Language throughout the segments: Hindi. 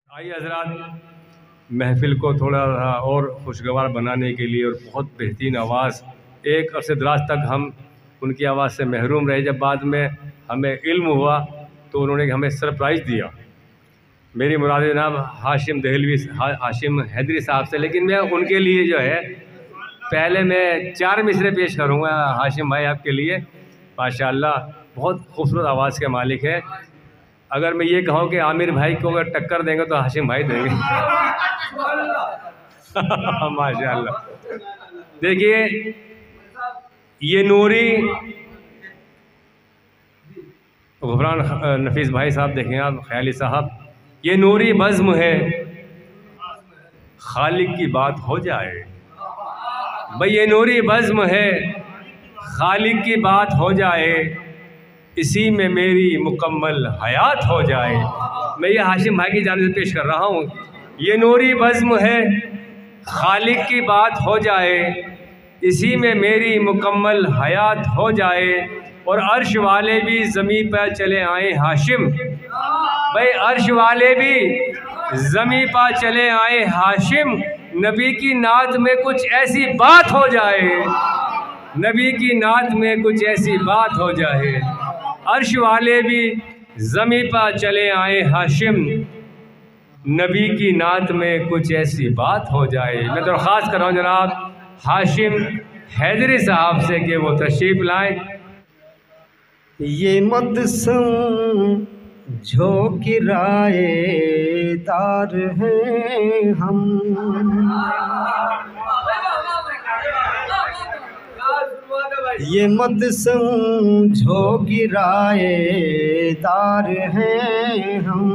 आइए हजरात, महफिल को थोड़ा और खुशगवार बनाने के लिए और बहुत बेहतरीन आवाज़, एक अरसे दराज तक हम उनकी आवाज़ से महरूम रहे। जब बाद में हमें इल्म हुआ तो उन्होंने हमें सरप्राइज़ दिया। मेरी मुराद जनाब हाशिम दहलवी हाशिम हैदरी साहब से, लेकिन मैं उनके लिए जो है पहले मैं 4 मिसरे पेश करूँगा। हाशिम भाई आपके लिए माशाअल्लाह बहुत खूबसूरत आवाज़ के मालिक है। अगर मैं ये कहूँ कि आमिर भाई को अगर टक्कर देंगे तो हाशिम भाई देंगे। माशाअल्लाह। देखिए ये नूरी गुफरान नफीस भाई साहब, देखें आप ख्याली साहब, ये नूरी बज़्म है खालिक की बात हो जाए। भाई ये नूरी बज़्म है खालिक की बात हो जाए, इसी में मेरी मुकम्मल हयात हो जाए। मैं ये हाशिम भाई की जानिब से पेश कर रहा हूँ। ये नूरी बज़्म है खालिक की बात हो जाए, इसी में मेरी मुकम्मल हयात हो जाए। और अर्श वाले भी ज़मीं पर चले आए हाशिम, भाई अर्श वाले भी ज़मीं पर चले आए हाशिम, नबी की नात में कुछ ऐसी बात हो जाए, नबी की नात में कुछ ऐसी बात हो जाए। अर्श वाले भी ज़मीं पर चले आए हाशिम, नबी की नात में कुछ ऐसी बात हो जाए। मैं दरख्वास्त कर रहा हूँ जनाब हाशिम हैदरी साहब से कि वो तशरीफ़ लाएँ। ये मत समझो किराएदार हैं हम, ये मत समझो किराएदार हैं हम,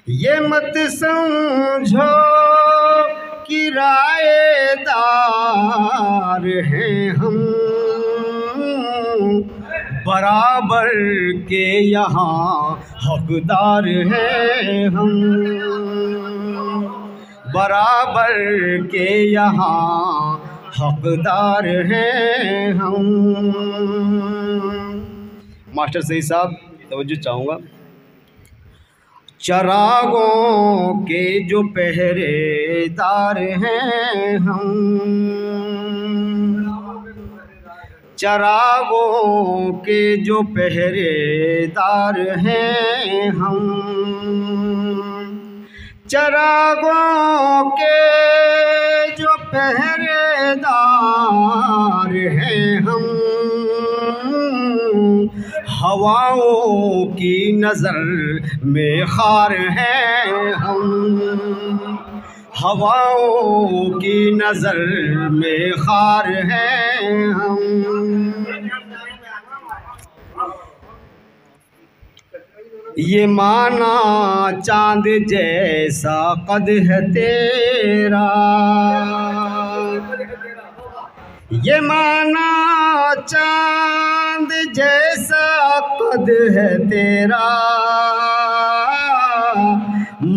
ये मत समझो किराएदार हैं हम, बराबर के यहाँ हकदार हैं हम, बराबर के यहाँ हकदार हैं हम। मास्टर सही साहब तवज्जो चाहूँगा। चरागों के जो पहरेदार हैं हम, चरागों के जो पहरेदार हैं हम, चरागों के जो पहरेदार हैं हम, हवाओं की नज़र में खार हैं हम, हवाओं की नज़र में खार हैं हम। ये माना चांद जैसा कद है तेरा, ये माना चांद जैसा कद है तेरा,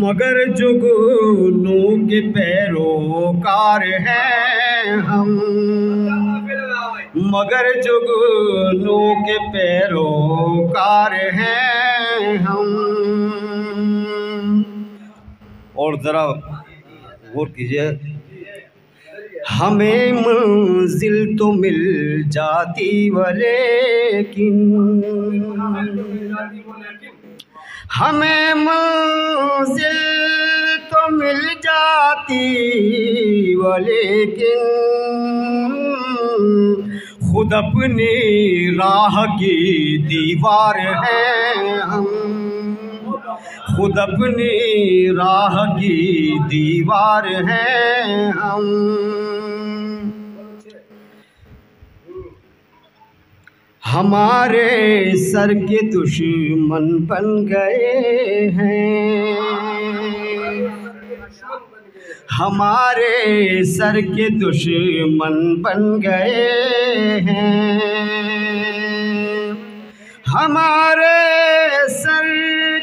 मगर जुगनू के पैरोकार हैं हम, मगर जुगनू के पैरोकार हैं हम। और ज़रा गौर कीजिए, हमें मंजिल तो मिल जाती लेकिन, हमें मंजिल तो मिल जाती लेकिन, खुद अपनी राह की दीवार हैं हम, खुद अपनी राह की दीवार हैं हम। हमारे सर के दुश्मन बन गए हैं, हमारे सर के दुश्मन बन गए हैं, हमारे सर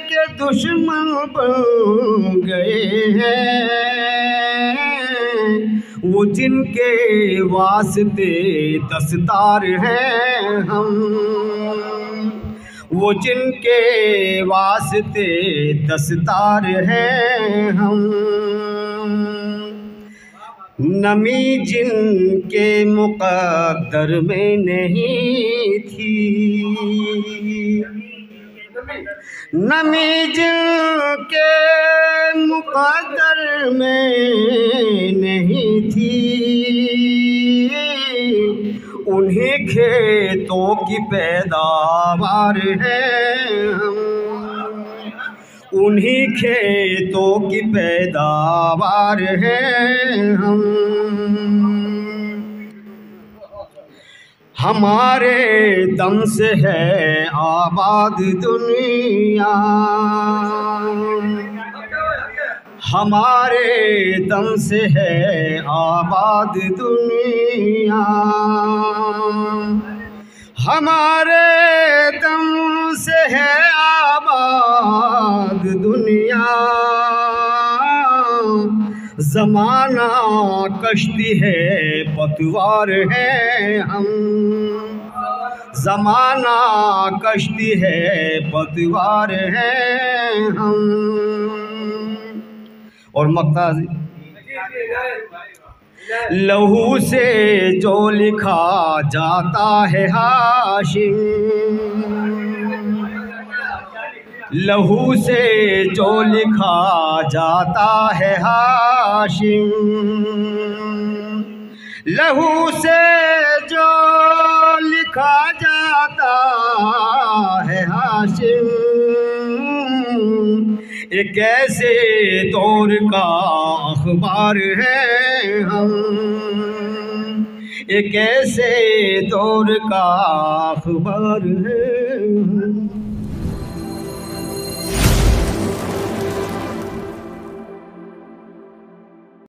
के दुश्मन बन गए हैं, वो जिनके वास्ते दस्तार हैं हम, वो जिनके वास्ते दस्तार हैं हम, नमी जिनके मुक़द्दर में नहीं थी, नमी जिनके मुक़द्दर में नहीं थी, उन्हीं खेतों की पैदावार है हम, उन्हीं खेतों की पैदावार है हम। हमारे दम से है आबाद दुनिया, हमारे दम से है आबाद दुनिया, हमारे दम से है आबाद दुनिया। ज़माना कश्ती है पतवार है हम, ज़माना कश्ती है पतवार है हम। और मक्ता लहू से जो लिखा जाता है हाशिम, लहू से जो लिखा जाता है हाशिम, लहू से जो लिखा जाता है हाशिम। एक ऐसे दौर का अखबार है हम, एक ऐसे दौर का अखबार है।